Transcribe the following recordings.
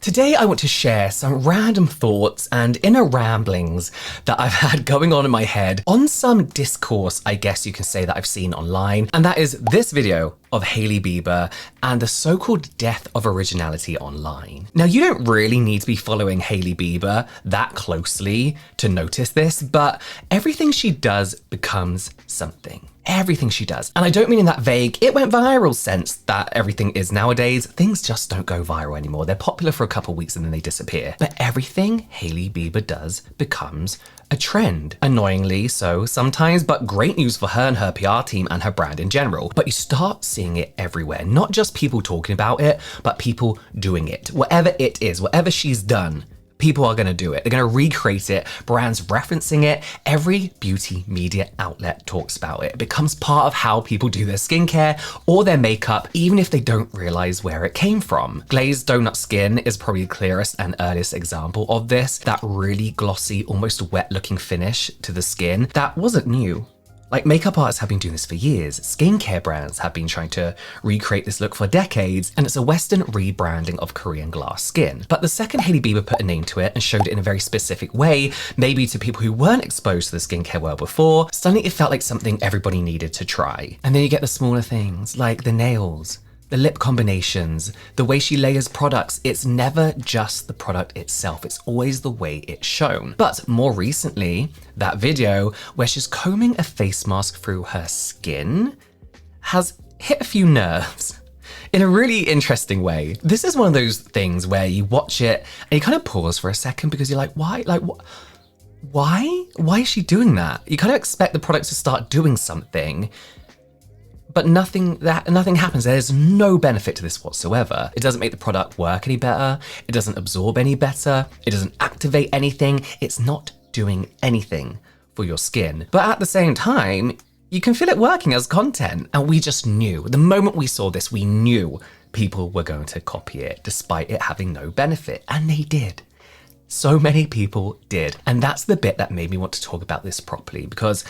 Today I want to share some random thoughts and inner ramblings that I've had going on in my head on some discourse, I guess you can say, that I've seen online, and that is this video of Hailey Bieber and the so-called death of originality online. Now, you don't really need to be following Hailey Bieber that closely to notice this, but everything she does becomes something. Everything she does. And I don't mean in that vague, it went viral sense that everything is nowadays. Things just don't go viral anymore. They're popular for a couple of weeks and then they disappear. But everything Hailey Bieber does becomes a trend. Annoyingly so sometimes, but great news for her and her PR team and her brand in general. But you start seeing it everywhere. Not just people talking about it, but people doing it. Whatever it is, whatever she's done, people are going to do it. They're going to recreate it, brands referencing it. Every beauty media outlet talks about it. It becomes part of how people do their skincare or their makeup, even if they don't realize where it came from. Glazed donut skin is probably the clearest and earliest example of this. That really glossy, almost wet looking finish to the skin. That wasn't new. Like, makeup artists have been doing this for years. Skincare brands have been trying to recreate this look for decades, and it's a Western rebranding of Korean glass skin. But the second Hailey Bieber put a name to it and showed it in a very specific way, maybe to people who weren't exposed to the skincare world before, suddenly it felt like something everybody needed to try. And then you get the smaller things, like the nails, the lip combinations, the way she layers products. It's never just the product itself, it's always the way it's shown. But more recently, that video where she's combing a face mask through her skin has hit a few nerves in a really interesting way. This is one of those things where you watch it and you kind of pause for a second because you're like, why? Like, what? Why is she doing that? You kind of expect the product to start doing something, but nothing happens. There's no benefit to this whatsoever. It doesn't make the product work any better. It doesn't absorb any better. It doesn't activate anything. It's not doing anything for your skin. But at the same time, you can feel it working as content. And we just knew. The moment we saw this, we knew people were going to copy it despite it having no benefit. And they did. So many people did. And that's the bit that made me want to talk about this properly, because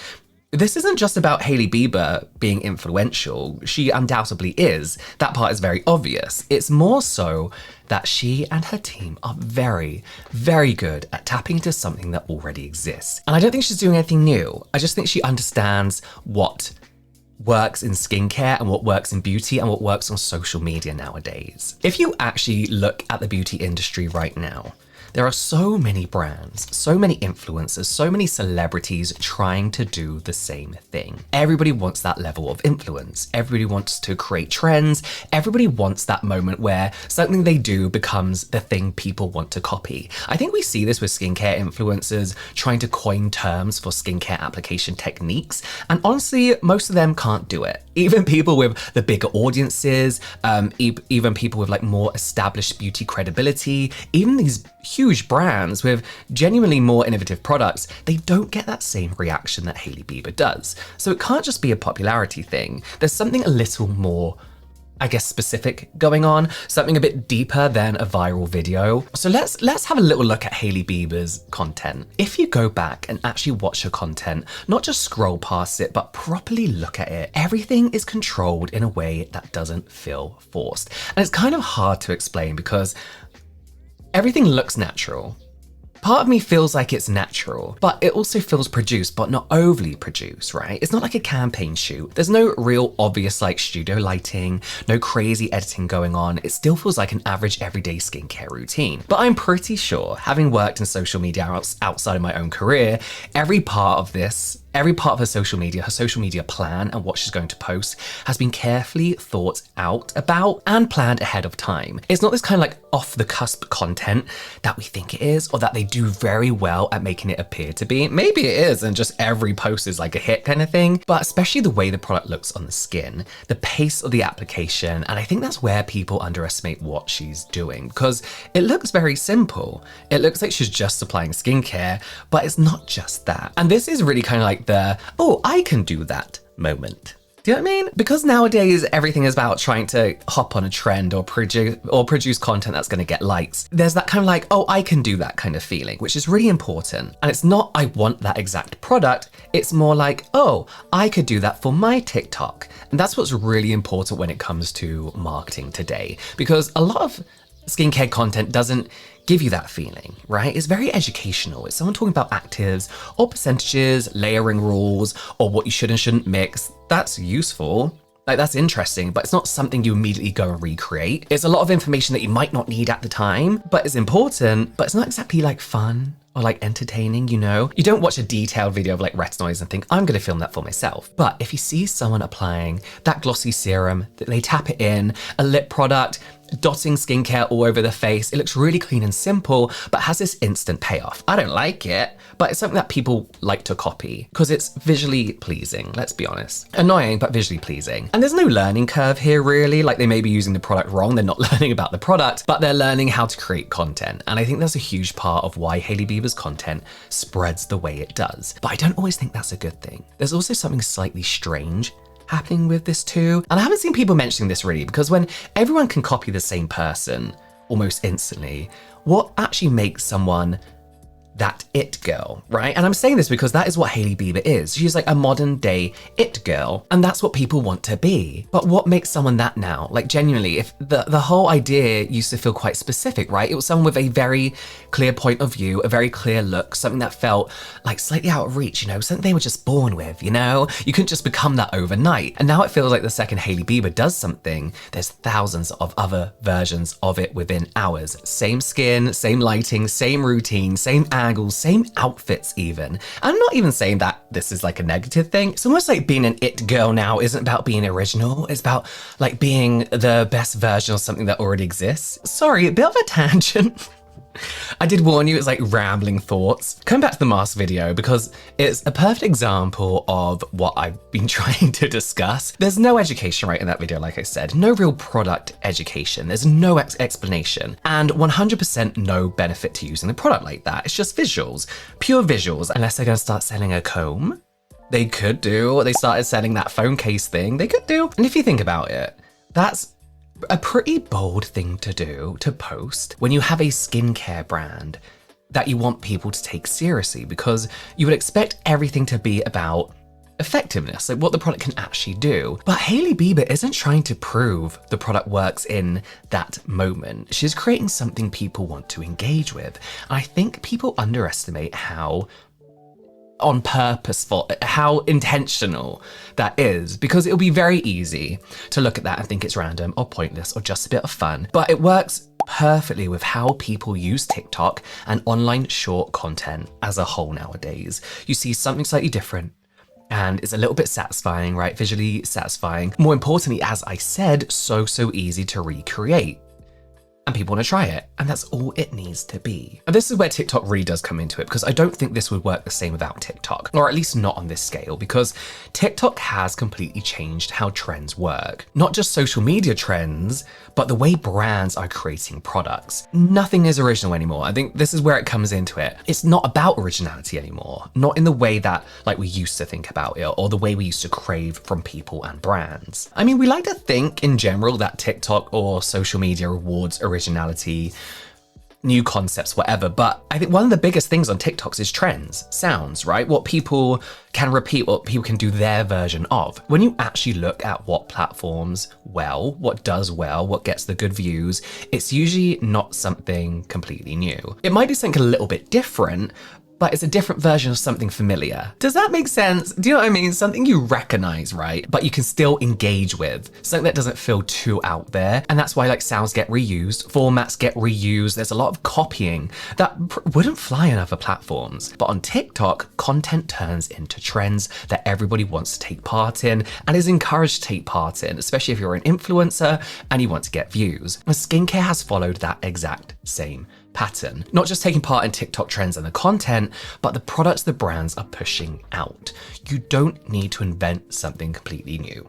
this isn't just about Hailey Bieber being influential. She undoubtedly is. That part is very obvious. It's more so that she and her team are very, very good at tapping into something that already exists. And I don't think she's doing anything new. I just think she understands what works in skincare and what works in beauty and what works on social media nowadays. If you actually look at the beauty industry right now, there are so many brands, so many influencers, so many celebrities trying to do the same thing. Everybody wants that level of influence. Everybody wants to create trends. Everybody wants that moment where something they do becomes the thing people want to copy. I think we see this with skincare influencers trying to coin terms for skincare application techniques. And honestly, most of them can't do it. Even people with the bigger audiences, even people with like more established beauty credibility, even these huge brands with genuinely more innovative products, they don't get that same reaction that Hailey Bieber does. So it can't just be a popularity thing. There's something a little more, I guess, specific going on, something a bit deeper than a viral video. So let's have a little look at Hailey Bieber's content. If you go back and actually watch her content, not just scroll past it, but properly look at it, everything is controlled in a way that doesn't feel forced. And it's kind of hard to explain because everything looks natural. Part of me feels like it's natural, but it also feels produced, but not overly produced, right? It's not like a campaign shoot. There's no real obvious like studio lighting, no crazy editing going on. It still feels like an average everyday skincare routine. But I'm pretty sure, having worked in social media outside of my own career, every part of her social media plan and what she's going to post has been carefully thought out about and planned ahead of time. It's not this kind of like off the cusp content that we think it is, or that they do very well at making it appear to be. Maybe it is, and just every post is like a hit kind of thing, but especially the way the product looks on the skin, the pace of the application, and I think that's where people underestimate what she's doing, because it looks very simple. It looks like she's just applying skincare, but it's not just that. And this is really kind of like the, oh, I can do that moment. Do you know what I mean? Because nowadays everything is about trying to hop on a trend or produce content that's going to get likes. There's that kind of like, oh, I can do that kind of feeling, which is really important. And it's not, I want that exact product. It's more like, oh, I could do that for my TikTok. And that's what's really important when it comes to marketing today, because a lot of skincare content doesn't give you that feeling, right? It's very educational. It's someone talking about actives or percentages, layering rules, or what you should and shouldn't mix. That's useful. Like, that's interesting, but it's not something you immediately go and recreate. It's a lot of information that you might not need at the time, but it's important, but it's not exactly like fun or like entertaining, you know? You don't watch a detailed video of like retinoids and think, I'm gonna film that for myself. But if you see someone applying that glossy serum, that they tap it in, a lip product, dotting skincare all over the face, it looks really clean and simple, but has this instant payoff. I don't like it, but it's something that people like to copy because it's visually pleasing, let's be honest. Annoying, but visually pleasing. And there's no learning curve here really, like they may be using the product wrong, they're not learning about the product, but they're learning how to create content. And I think that's a huge part of why Hailey Bieber's content spreads the way it does. But I don't always think that's a good thing. There's also something slightly strange happening with this too. And I haven't seen people mentioning this really, because when everyone can copy the same person almost instantly, what actually makes someone that it girl, right? And I'm saying this because that is what Hailey Bieber is. She's like a modern day it girl, and that's what people want to be. But what makes someone that now? Like genuinely, if the whole idea used to feel quite specific, right? It was someone with a very clear point of view, a very clear look, something that felt like slightly out of reach, you know, something they were just born with, you know? You couldn't just become that overnight. And now it feels like the second Hailey Bieber does something, there's thousands of other versions of it within hours. Same skin, same lighting, same routine, same angles, same outfits even. I'm not even saying that this is like a negative thing. It's almost like being an it girl now isn't about being original. It's about like being the best version of something that already exists. Sorry, a bit of a tangent. I did warn you, it's like rambling thoughts. Coming back to the mask video, because it's a perfect example of what I've been trying to discuss. There's no education right in that video, like I said, no real product education. There's no explanation and 100% no benefit to using the product like that. It's just visuals, pure visuals, unless they're gonna start selling a comb. They could do, or they started selling that phone case thing, they could do. And if you think about it, that's a pretty bold thing to do, to post when you have a skincare brand that you want people to take seriously, because you would expect everything to be about effectiveness, like what the product can actually do. But Hailey Bieber isn't trying to prove the product works in that moment. She's creating something people want to engage with. I think people underestimate how on purposeful, how intentional that is, because it'll be very easy to look at that and think it's random or pointless or just a bit of fun. But it works perfectly with how people use TikTok and online short content as a whole nowadays. You see something slightly different and it's a little bit satisfying, right? Visually satisfying. More importantly, as I said, so easy to recreate. And people want to try it, and that's all it needs to be. And this is where TikTok really does come into it, because I don't think this would work the same without TikTok, or at least not on this scale, because TikTok has completely changed how trends work. Not just social media trends, but the way brands are creating products. Nothing is original anymore. I think this is where it comes into it. It's not about originality anymore, not in the way that like we used to think about it, or the way we used to crave from people and brands. I mean, we like to think in general that TikTok or social media rewards originality, new concepts, whatever. But I think one of the biggest things on TikToks is trends, sounds, right? What people can repeat, what people can do their version of. When you actually look at what platforms what does well, what gets the good views, it's usually not something completely new. It might be something a little bit different, but it's a different version of something familiar. Does that make sense? Do you know what I mean? Something you recognize, right? But you can still engage with. Something that doesn't feel too out there. And that's why like sounds get reused, formats get reused. There's a lot of copying that wouldn't fly on other platforms. But on TikTok, content turns into trends that everybody wants to take part in and is encouraged to take part in, especially if you're an influencer and you want to get views. And skincare has followed that exact same pattern. Not just taking part in TikTok trends and the content, but the products the brands are pushing out. You don't need to invent something completely new.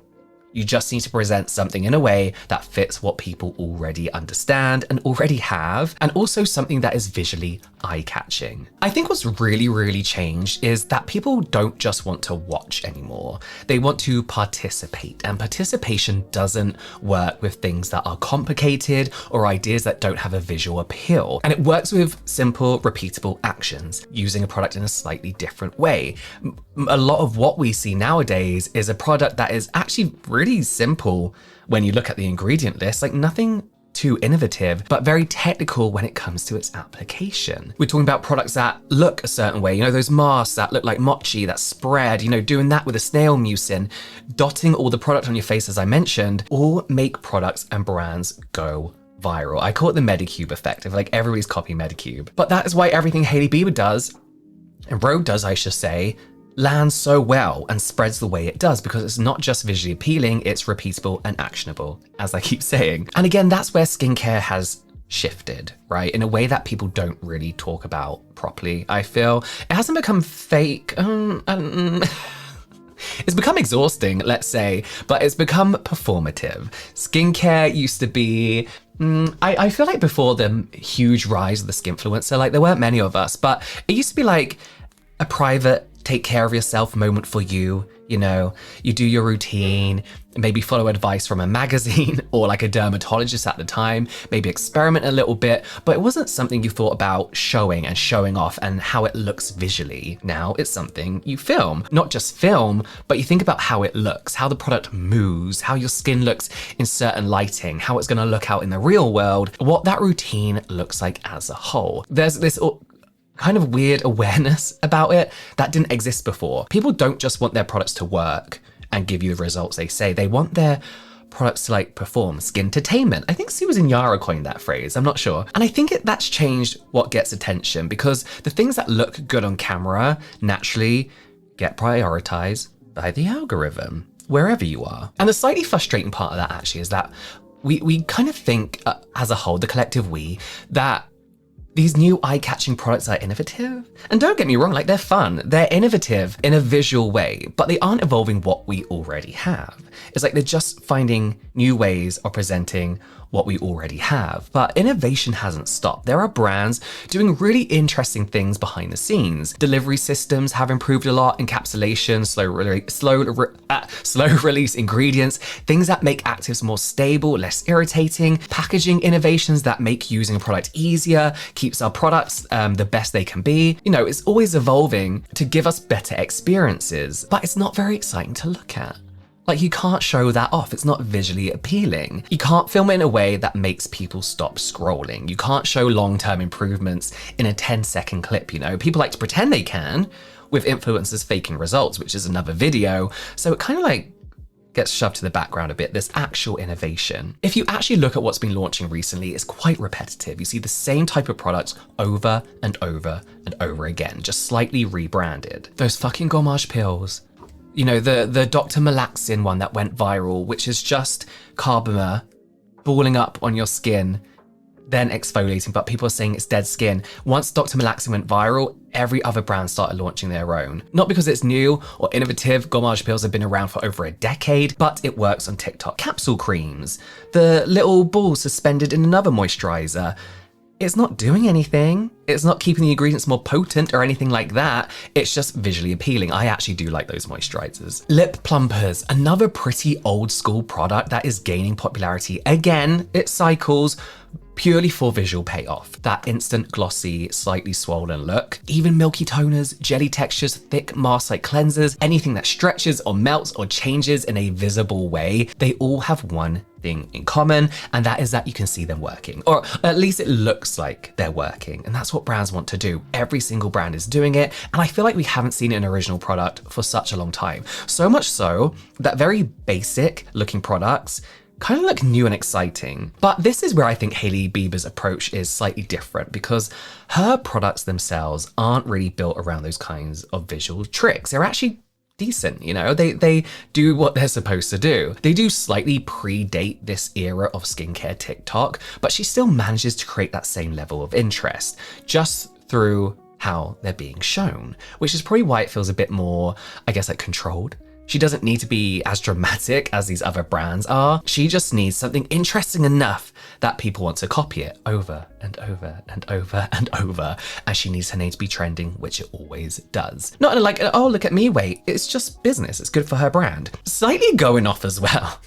You just need to present something in a way that fits what people already understand and already have, and also something that is visually eye-catching. I think what's really changed is that people don't just want to watch anymore. They want to participate, and participation doesn't work with things that are complicated or ideas that don't have a visual appeal. And it works with simple, repeatable actions, using a product in a slightly different way. A lot of what we see nowadays is a product that is actually really simple when you look at the ingredient list, like nothing too innovative, but very technical when it comes to its application. We're talking about products that look a certain way, you know, those masks that look like mochi, that spread, you know, doing that with a snail mucin, dotting all the product on your face, as I mentioned, or make products and brands go viral. I call it the Medicube effect of like everybody's copying Medicube. But that is why everything Hailey Bieber does, and Rogue does, I should say, lands so well and spreads the way it does, because it's not just visually appealing, it's repeatable and actionable, as I keep saying. And again, that's where skincare has shifted, right? In a way that people don't really talk about properly, I feel. It hasn't become fake. It's become exhausting, let's say, but it's become performative. Skincare used to be, I feel like before the huge rise of the skinfluencer, like there weren't many of us, but it used to be like a private take care of yourself moment for you. You know, you do your routine, maybe follow advice from a magazine or like a dermatologist at the time, maybe experiment a little bit, but it wasn't something you thought about showing and showing off and how it looks visually. Now it's something you film, not just film, but you think about how it looks, how the product moves, how your skin looks in certain lighting, how it's gonna look out in the real world, what that routine looks like as a whole. There's this kind of weird awareness about it that didn't exist before. People don't just want their products to work and give you the results they say. They want their products to like perform, skin-tertainment. I think Susan Yara coined that phrase, I'm not sure. And I think that's changed what gets attention, because the things that look good on camera naturally get prioritized by the algorithm, wherever you are. And the slightly frustrating part of that actually is that we kind of think as a whole, the collective we, that these new eye-catching products are innovative. And don't get me wrong, like they're fun. They're innovative in a visual way, but they aren't evolving what we already have. It's like they're just finding new ways of presenting what we already have. But innovation hasn't stopped. There are brands doing really interesting things behind the scenes. Delivery systems have improved a lot, encapsulation, slow release ingredients, things that make actives more stable, less irritating, packaging innovations that make using a product easier, keeps our products the best they can be. You know, it's always evolving to give us better experiences, but it's not very exciting to look at. Like, you can't show that off. It's not visually appealing. You can't film it in a way that makes people stop scrolling. You can't show long-term improvements in a 10-second clip, you know? People like to pretend they can with influencers faking results, which is another video. So it kind of like gets shoved to the background a bit, this actual innovation. If you actually look at what's been launching recently, it's quite repetitive. You see the same type of products over and over and over again, just slightly rebranded. Those fucking gommage pills. You know, the Dr. Malaxin one that went viral, which is just carbomer balling up on your skin, then exfoliating, but people are saying it's dead skin. Once Dr. Malaxin went viral, every other brand started launching their own. Not because it's new or innovative, gommage pills have been around for over a decade, but it works on TikTok. Capsule creams, the little ball suspended in another moisturizer. It's not doing anything. It's not keeping the ingredients more potent or anything like that. It's just visually appealing. I actually do like those moisturizers. Lip plumpers, another pretty old school product that is gaining popularity. Again, it cycles purely for visual payoff. That instant glossy, slightly swollen look. Even milky toners, jelly textures, thick mask-like cleansers, anything that stretches or melts or changes in a visible way, they all have one thing in common, and that is that you can see them working, or at least it looks like they're working. And that's what brands want to do. Every single brand is doing it, and I feel like we haven't seen an original product for such a long time. So much so that very basic looking products kind of look new and exciting. But this is where I think Hailey Bieber's approach is slightly different, because her products themselves aren't really built around those kinds of visual tricks. They're actually decent, you know, they do what they're supposed to do. They do slightly predate this era of skincare TikTok, but she still manages to create that same level of interest just through how they're being shown, which is probably why it feels a bit more, I guess, like controlled. She doesn't need to be as dramatic as these other brands are. She just needs something interesting enough that people want to copy it over and over and over and over. And she needs her name to be trending, which it always does. Not in like, oh, look at me, wait. It's just business. It's good for her brand. Slightly going off as well.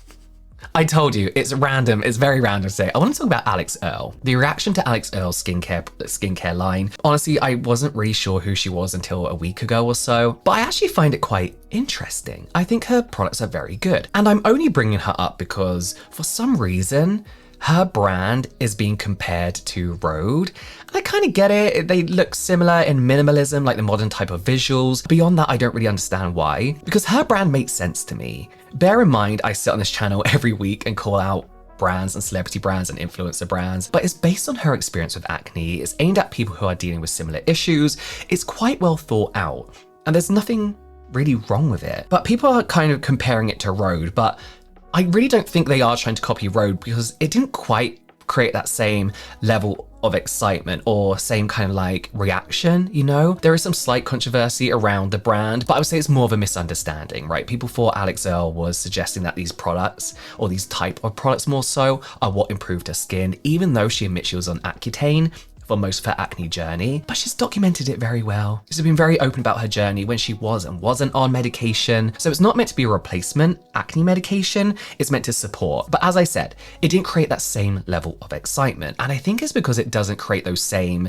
I told you, it's random. It's very random to say. I want to talk about Alex Earle. The reaction to Alex Earle's skincare line. Honestly, I wasn't really sure who she was until a week ago or so, but I actually find it quite interesting. I think her products are very good. And I'm only bringing her up because for some reason, her brand is being compared to Rhode. And I kind of get it. They look similar in minimalism, like the modern type of visuals. Beyond that, I don't really understand why, because her brand makes sense to me. Bear in mind, I sit on this channel every week and call out brands and celebrity brands and influencer brands, but it's based on her experience with acne. It's aimed at people who are dealing with similar issues. It's quite well thought out, and there's nothing really wrong with it. But people are kind of comparing it to Rhode, but I really don't think they are trying to copy Rhode, because it didn't quite create that same level of excitement or same kind of like reaction, you know? There is some slight controversy around the brand, but I would say it's more of a misunderstanding, right? People thought Alex Earle was suggesting that these products, or these type of products more so, are what improved her skin, even though she admits she was on Accutane for most of her acne journey, but she's documented it very well. She's been very open about her journey when she was and wasn't on medication. So it's not meant to be a replacement acne medication, it's meant to support. But as I said, it didn't create that same level of excitement. And I think it's because it doesn't create those same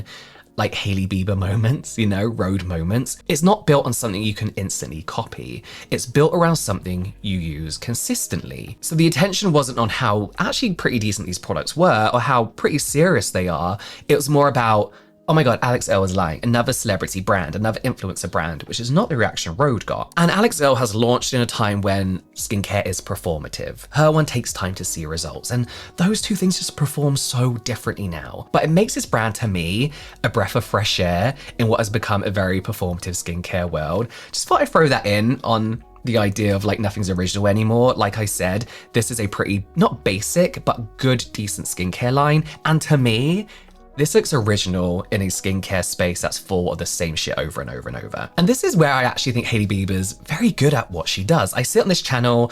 like Hailey Bieber moments, you know, Rhode moments. It's not built on something you can instantly copy. It's built around something you use consistently. So the attention wasn't on how actually pretty decent these products were or how pretty serious they are. It was more about, oh my God, Alex Earle is lying. Another celebrity brand, another influencer brand, which is not the reaction Rhode got. And Alex Earle has launched in a time when skincare is performative. Her one takes time to see results, and those two things just perform so differently now. But it makes this brand, to me, a breath of fresh air in what has become a very performative skincare world. Just thought I'd throw that in on the idea of like nothing's original anymore. Like I said, this is a pretty, not basic, but good, decent skincare line. And to me, this looks original in a skincare space that's full of the same shit over and over and over. And this is where I actually think Hailey Bieber's very good at what she does. I sit on this channel,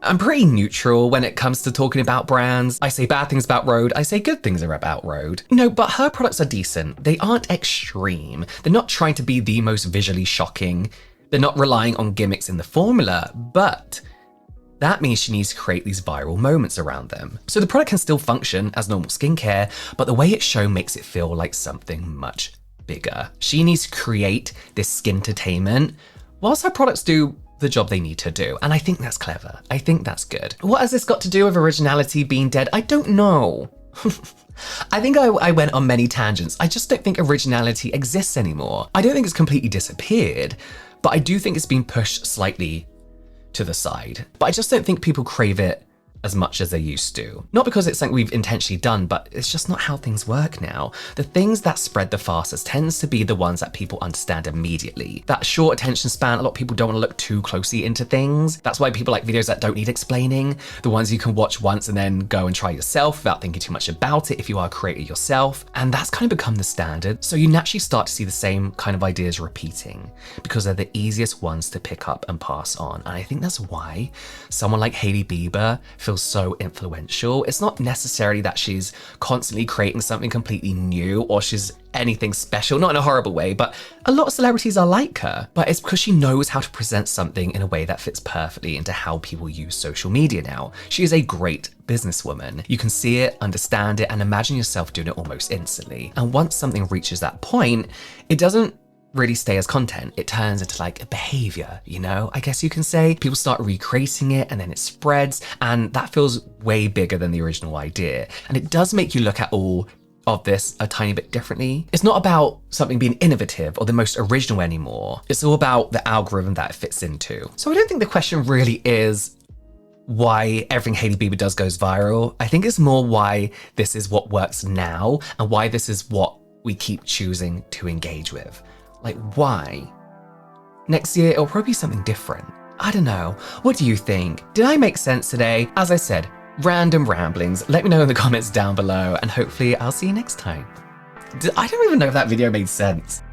I'm pretty neutral when it comes to talking about brands. I say bad things about Rhode, I say good things about Rhode. No, but her products are decent. They aren't extreme. They're not trying to be the most visually shocking. They're not relying on gimmicks in the formula, but that means she needs to create these viral moments around them. So the product can still function as normal skincare, but the way it's shown makes it feel like something much bigger. She needs to create this skin-tertainment whilst her products do the job they need to do. And I think that's clever. I think that's good. What has this got to do with originality being dead? I don't know. I think I went on many tangents. I just don't think originality exists anymore. I don't think it's completely disappeared, but I do think it's been pushed slightly to the side. But I just don't think people crave it as much as they used to. Not because it's something we've intentionally done, but it's just not how things work now. The things that spread the fastest tends to be the ones that people understand immediately. That short attention span, a lot of people don't want to look too closely into things. That's why people like videos that don't need explaining, the ones you can watch once and then go and try yourself without thinking too much about it if you are a creator yourself. And that's kind of become the standard. So you naturally start to see the same kind of ideas repeating because they're the easiest ones to pick up and pass on. And I think that's why someone like Hailey Bieber feels so influential. It's not necessarily that she's constantly creating something completely new or she's anything special, not in a horrible way, but a lot of celebrities are like her. But it's because she knows how to present something in a way that fits perfectly into how people use social media now. She is a great businesswoman. You can see it, understand it, and imagine yourself doing it almost instantly. And once something reaches that point, it doesn't really stay as content. It turns into like a behavior, you know, I guess you can say. People start recreating it and then it spreads, and that feels way bigger than the original idea. And it does make you look at all of this a tiny bit differently. It's not about something being innovative or the most original anymore. It's all about the algorithm that it fits into. So I don't think the question really is why everything Hailey Bieber does goes viral. I think it's more why this is what works now and why this is what we keep choosing to engage with. Like, why? Next year, it'll probably be something different. I don't know. What do you think? Did I make sense today? As I said, random ramblings. Let me know in the comments down below, and hopefully I'll see you next time. I don't even know if that video made sense.